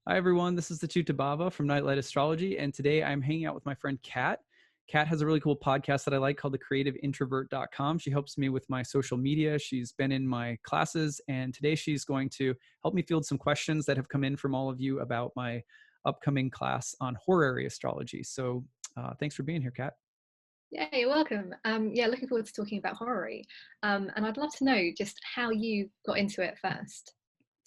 Hi, everyone. This is the acyuta-bhava from Nightlight Astrology, and today I'm hanging out with my friend Kat. Kat has a really cool podcast that I like called the creativeintrovert.com. She helps me with my social media. She's been in my classes, and today she's going to help me field some questions that have come in from all of you about my upcoming class on horary astrology. So thanks for being here, Kat. Yeah, you're welcome. Yeah, looking forward to talking about horary. And I'd love to know just how you got into it first.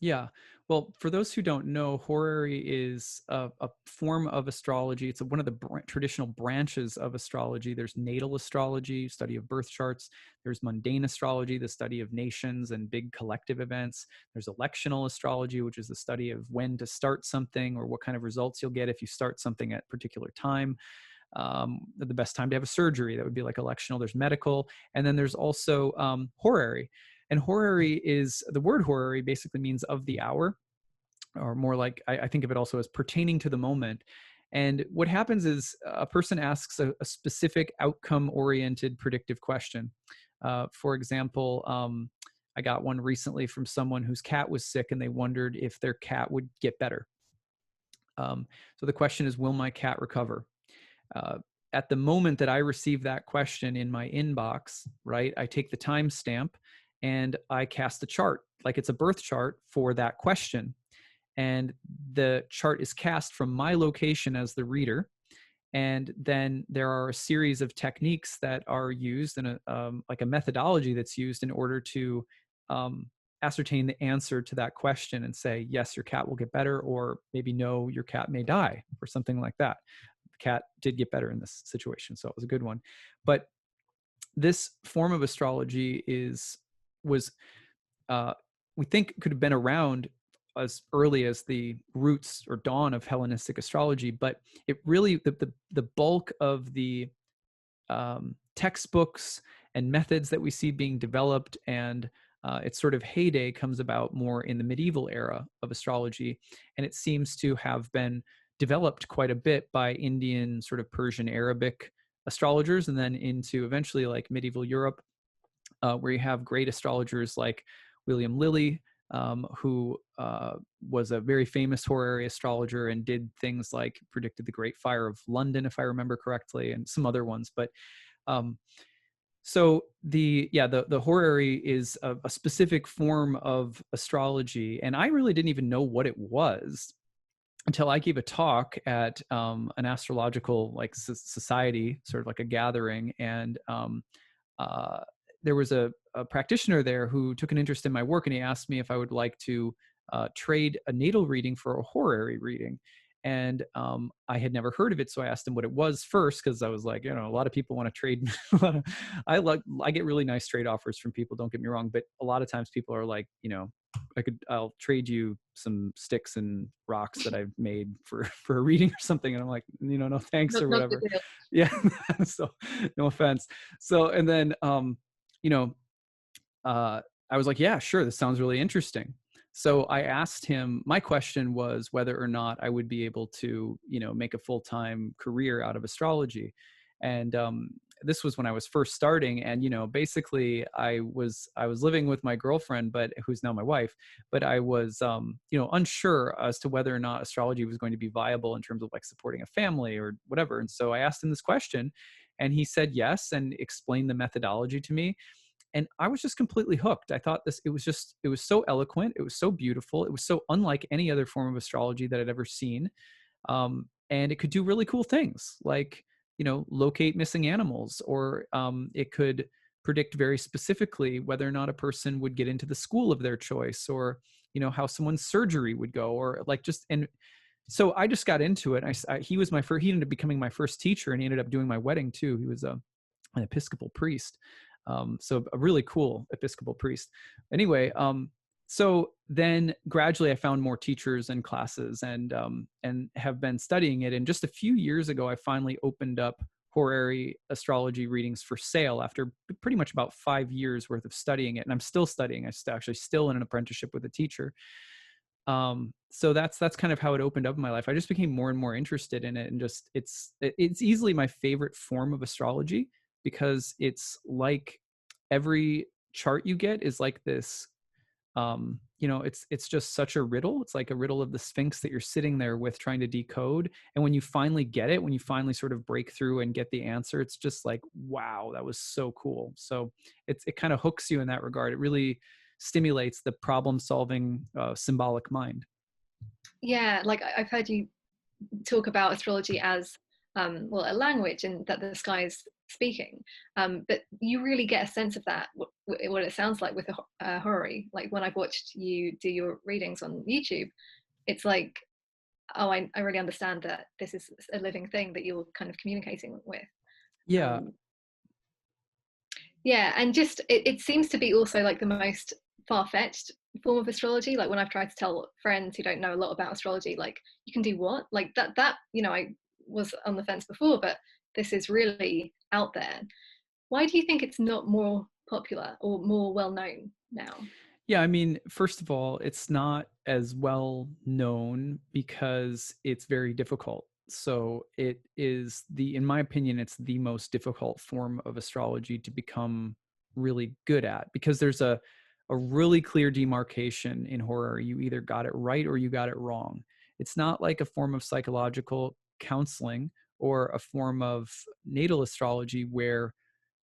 Yeah. Well, for those who don't know, horary is a form of astrology. It's one of the traditional branches of astrology. There's natal astrology, study of birth charts. There's mundane astrology, the study of nations and big collective events. There's electional astrology, which is the study of when to start something or what kind of results you'll get if you start something at a particular time. The best time to have a surgery, that would be like electional. There's medical. And then there's also horary. And horary is, the word horary basically means of the hour, or more like, I think of it also as pertaining to the moment. And what happens is a person asks a specific outcome oriented predictive question. For example, I got one recently from someone whose cat was sick and they wondered if their cat would get better. So the question is, will my cat recover? Uh, at the moment that I receive that question in my inbox, right, I take the timestamp and I cast a chart, like it's a birth chart for that question. And the chart is cast from my location as the reader. And then there are a series of techniques that are used, and like a methodology that's used in order to ascertain the answer to that question and say, yes, your cat will get better, or maybe no, your cat may die, or something like that. The cat did get better in this situation, so it was a good one. But this form of astrology was we think could have been around as early as the roots or dawn of Hellenistic astrology, but it really, the bulk of the textbooks and methods that we see being developed and its sort of heyday comes about more in the medieval era of astrology, and it seems to have been developed quite a bit by Indian, sort of Persian, Arabic astrologers, and then into eventually like medieval Europe, where you have great astrologers like William Lilly, who was a very famous horary astrologer and did things like predicted the Great Fire of London, if I remember correctly, and some other ones. But um, so the horary is a specific form of astrology, and I really didn't even know what it was until I gave a talk at an astrological like society, sort of like a gathering, and uh, there was a practitioner there who took an interest in my work, and he asked me if I would like to trade a natal reading for a horary reading. And I had never heard of it, so I asked him what it was first, because I was like, a lot of people want to trade. I get really nice trade offers from people. Don't get me wrong, but a lot of times people are like, I'll trade you some sticks and rocks that I've made for for a reading or something, and I'm like, no thanks, Not, or not a whatever. good deal. Yeah. So no offense. So, and then you know I was like, yeah, sure, this sounds really interesting. So I asked him, my question was whether or not I would be able to, make a full-time career out of astrology. And this was when I was first starting. And, basically I was living with my girlfriend, but who's now my wife, but I was, unsure as to whether or not astrology was going to be viable in terms of like supporting a family or whatever. And so I asked him this question, and he said yes, and explained the methodology to me, and I was just completely hooked. I thought it was so eloquent, it was so beautiful, it was so unlike any other form of astrology that I'd ever seen. And it could do really cool things like, locate missing animals, or it could predict very specifically whether or not a person would get into the school of their choice, or, how someone's surgery would go, or like just, and so I just got into it. He was my first, he ended up becoming my first teacher, and he ended up doing my wedding too. He was an Episcopal priest. So a really cool Episcopal priest. Anyway, so then gradually I found more teachers and classes, and have been studying it. And just a few years ago, I finally opened up horary astrology readings for sale after pretty much about 5 years worth of studying it. And I'm still studying. Actually still in an apprenticeship with a teacher. So that's kind of how it opened up in my life. I just became more and more interested in it, and just it's easily my favorite form of astrology, because it's like every chart you get is like this it's just such a riddle. It's like a riddle of the Sphinx that you're sitting there with trying to decode. And when you finally get it, when you finally sort of break through and get the answer, it's just like, wow, that was so cool. So it kind of hooks you in that regard. It really stimulates the problem solving symbolic mind. Yeah, like I've heard you talk about astrology as well, a language, and that the sky is speaking. But you really get a sense of that, what it sounds like with a horary. Like when I've watched you do your readings on YouTube, it's like, oh, I really understand that this is a living thing that you're kind of communicating with. Yeah. Um, yeah, and just it seems to be also like the most far-fetched form of astrology. Like when I've tried to tell friends who don't know a lot about astrology, like, you can do what? Like that, I was on the fence before, but this is really out there. Why do you think it's not more popular or more well known now? Yeah, I mean, first of all, it's not as well known because it's very difficult. So it is in my opinion, it's the most difficult form of astrology to become really good at, because there's a really clear demarcation in horror. You either got it right or you got it wrong. It's not like a form of psychological counseling or a form of natal astrology where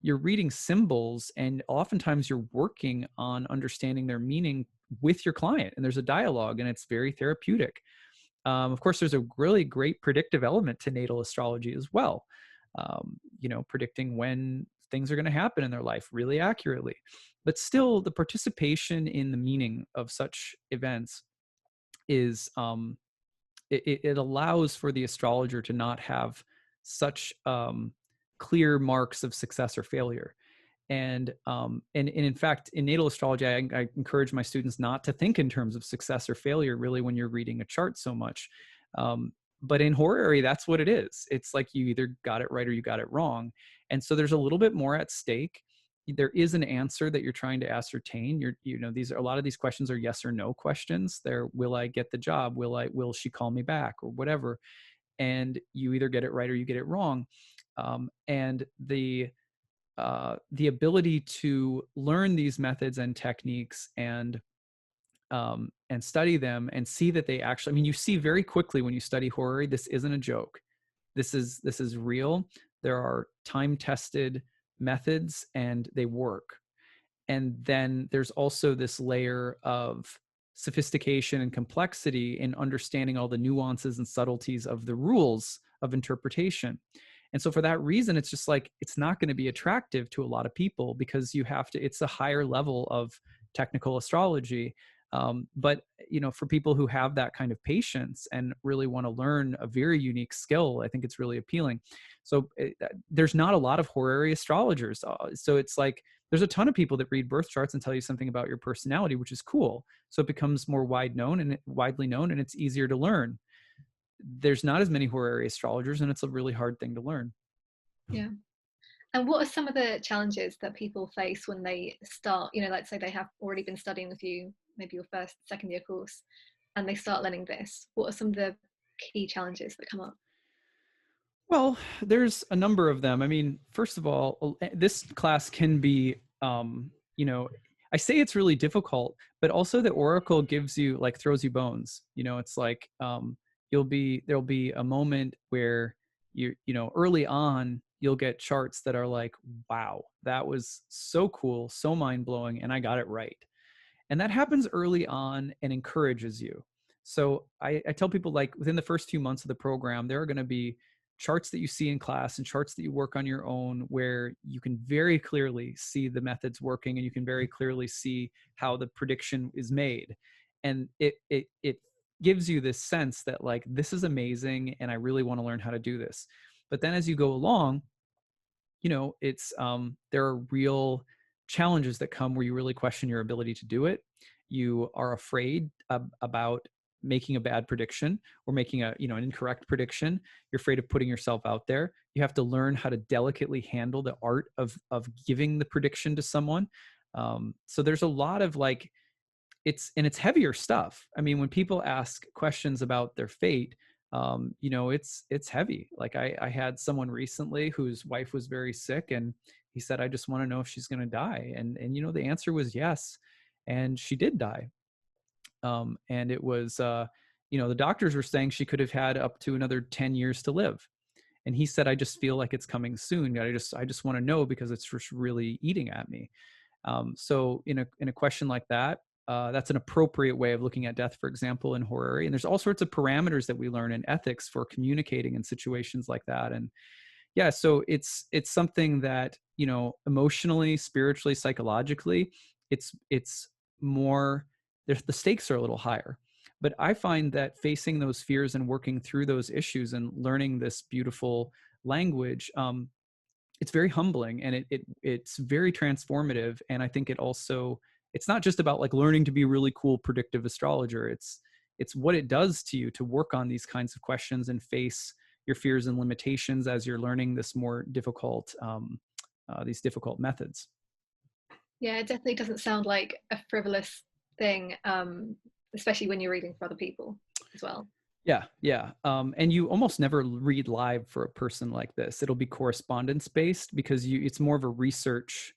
you're reading symbols and oftentimes you're working on understanding their meaning with your client, and there's a dialogue and it's very therapeutic. Of course, there's a really great predictive element to natal astrology as well. Predicting when things are going to happen in their life really accurately. But still, the participation in the meaning of such events is it allows for the astrologer to not have such clear marks of success or failure. And in fact, in natal astrology, I encourage my students not to think in terms of success or failure really when you're reading a chart so much. um, but in horary, that's what it is. It's like you either got it right or you got it wrong. And so there's a little bit more at stake. There is an answer that you're trying to ascertain. These are, a lot of these questions are yes or no questions. They're, will I get the job, will she call me back, or whatever. And you either get it right or you get it wrong. And the ability to learn these methods and techniques and study them and see that they actually, I mean, you see very quickly when you study horary, this isn't a joke. This is real. There are time tested methods and they work. And then there's also this layer of sophistication and complexity in understanding all the nuances and subtleties of the rules of interpretation. And so for that reason, it's just like, it's not going to be attractive to a lot of people because it's a higher level of technical astrology. But for people who have that kind of patience and really want to learn a very unique skill, I think it's really appealing. So there's not a lot of horary astrologers. So it's like, there's a ton of people that read birth charts and tell you something about your personality, which is cool. So it becomes more widely known, and it's easier to learn. There's not as many horary astrologers, and it's a really hard thing to learn. Yeah. And what are some of the challenges that people face when they start, let's say they have already been studying with you, maybe your first, second year course, and they start learning this? What are some of the key challenges that come up? Well, there's a number of them. I mean, first of all, this class can be, I say it's really difficult, but also the Oracle gives you, like, throws you bones. It's like, there'll be a moment where early on, you'll get charts that are like, wow, that was so cool, so mind blowing, and I got it right. And that happens early on and encourages you. So I tell people, like, within the first few months of the program, there are going to be charts that you see in class and charts that you work on your own where you can very clearly see the methods working and you can very clearly see how the prediction is made. And it gives you this sense that, like, this is amazing and I really want to learn how to do this. But then as you go along, it's there are real challenges that come where you really question your ability to do it. You are afraid about making a bad prediction or making an incorrect prediction. You're afraid of putting yourself out there. You have to learn how to delicately handle the art of giving the prediction to someone. So there's a lot of, like, it's heavier stuff. I mean, when people ask questions about their fate, it's heavy. Like, I had someone recently whose wife was very sick, and he said, I just want to know if she's going to die. And the answer was yes. And she did die. And it was, the doctors were saying she could have had up to another 10 years to live. And he said, I just feel like it's coming soon. I just want to know because it's just really eating at me. So in a question like that, that's an appropriate way of looking at death, for example, in horary. And there's all sorts of parameters that we learn in ethics for communicating in situations like that. And yeah, so it's something that, emotionally, spiritually, psychologically, it's more, the stakes are a little higher. But I find that facing those fears and working through those issues and learning this beautiful language, it's very humbling, and it's very transformative. And I think it's not just about like learning to be a really cool predictive astrologer. It's what it does to you to work on these kinds of questions and face your fears and limitations as you're learning this more difficult these difficult methods. Yeah, it definitely doesn't sound like a frivolous thing, especially when you're reading for other people as well. Yeah, yeah. And you almost never read live for a person like this. It'll be correspondence based because it's more of a research.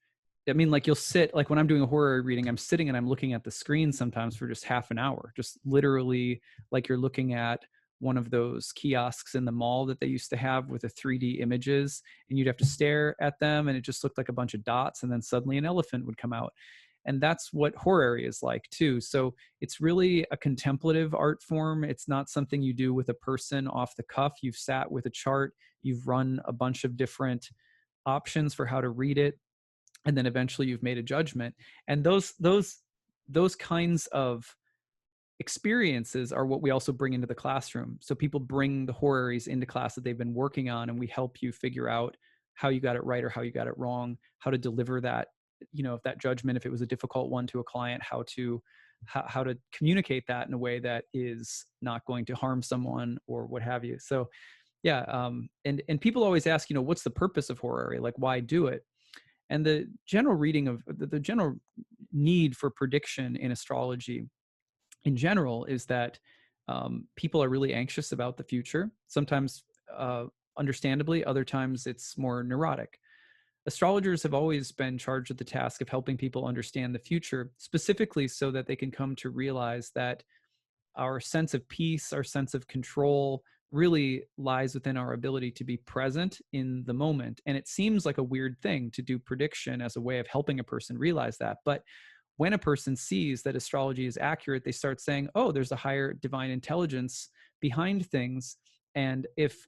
I mean, like you'll sit, like when I'm doing a horror reading, I'm sitting and I'm looking at the screen sometimes for just half an hour, just literally like you're looking at one of those kiosks in the mall that they used to have with the 3D images, and you'd have to stare at them and it just looked like a bunch of dots, and then suddenly an elephant would come out. And that's what horary is like too. So it's really a contemplative art form. It's not something you do with a person off the cuff. You've sat with a chart, you've run a bunch of different options for how to read it, and then eventually you've made a judgment. And those kinds of experiences are what we also bring into the classroom. So people bring the horaries into class that they've been working on, and we help you figure out how you got it right or how you got it wrong, how to deliver that, if that judgment, if it was a difficult one to a client, how to communicate that in a way that is not going to harm someone or what have you. So yeah, and people always ask, what's the purpose of horary? Like, why do it? And the general reading of the general need for prediction in astrology in general is that people are really anxious about the future. Sometimes, understandably, other times it's more neurotic. Astrologers have always been charged with the task of helping people understand the future, specifically so that they can come to realize that our sense of peace, our sense of control really lies within our ability to be present in the moment. And it seems like a weird thing to do prediction as a way of helping a person realize that. But when a person sees that astrology is accurate, they start saying, oh, there's a higher divine intelligence behind things. And if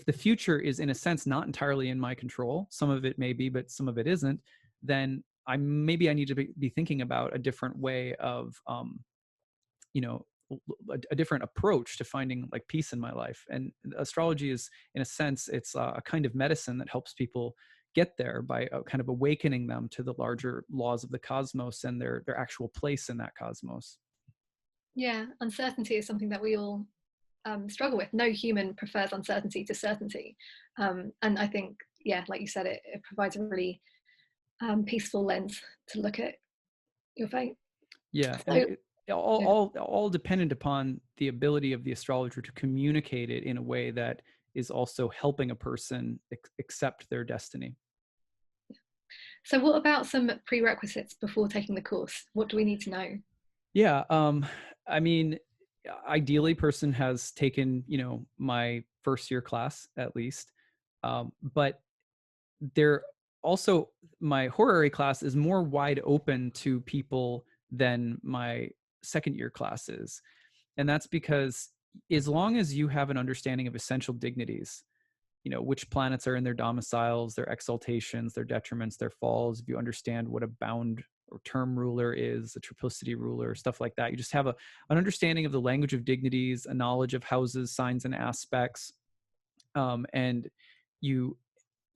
the future is in a sense not entirely in my control, some of it may be, but some of it isn't, then maybe I need to be thinking about a different way of you know a different approach to finding like peace in my life. And astrology is, in a sense, it's a kind of medicine that helps people get there by kind of awakening them to the larger laws of the cosmos and their actual place in that cosmos. Yeah, uncertainty is something that we all struggle with. No human prefers uncertainty to certainty. And I think, yeah, like you said, it provides a really peaceful lens to look at your fate. Yeah, and So, all, yeah. all dependent upon the ability of the astrologer to communicate it in a way that is also helping a person accept their destiny. So what about some prerequisites before taking the course? What do we need to know? Yeah, I mean, ideally, person has taken, my first year class at least, but there also, my horary class is more wide open to people than my second year classes. And that's because as long as you have an understanding of essential dignities, which planets are in their domiciles, their exaltations, their detriments, their falls, if you understand what a bound or term ruler is, a triplicity ruler, stuff like that, you just have an understanding of the language of dignities, a knowledge of houses, signs, and aspects, and you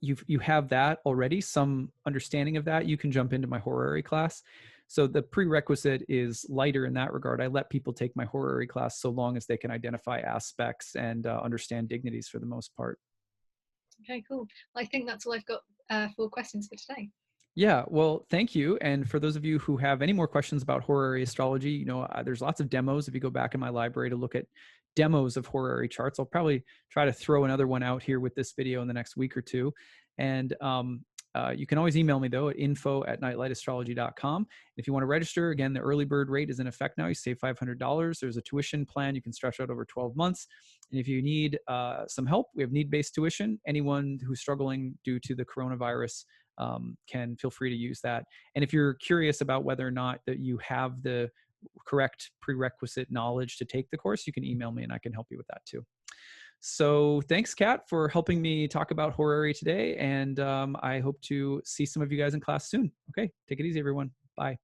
you have that already, some understanding of that, you can jump into my horary class. So the prerequisite is lighter in that regard. I let people take my horary class so long as they can identify aspects and understand dignities for the most part. Okay, cool. I think that's all I've got for questions for today. Yeah, well, thank you. And for those of you who have any more questions about horary astrology, there's lots of demos. If you go back in my library to look at demos of horary charts, I'll probably try to throw another one out here with this video in the next week or two. And You can always email me though at info@nightlightastrology.com. If you want to register, again, the early bird rate is in effect now. You save $500. There's a tuition plan you can stretch out over 12 months. And if you need some help, we have need-based tuition. Anyone who's struggling due to the coronavirus can feel free to use that. And if you're curious about whether or not that you have the correct prerequisite knowledge to take the course, you can email me and I can help you with that too. So thanks, Kat, for helping me talk about horary today. And I hope to see some of you guys in class soon. Okay, take it easy, everyone. Bye.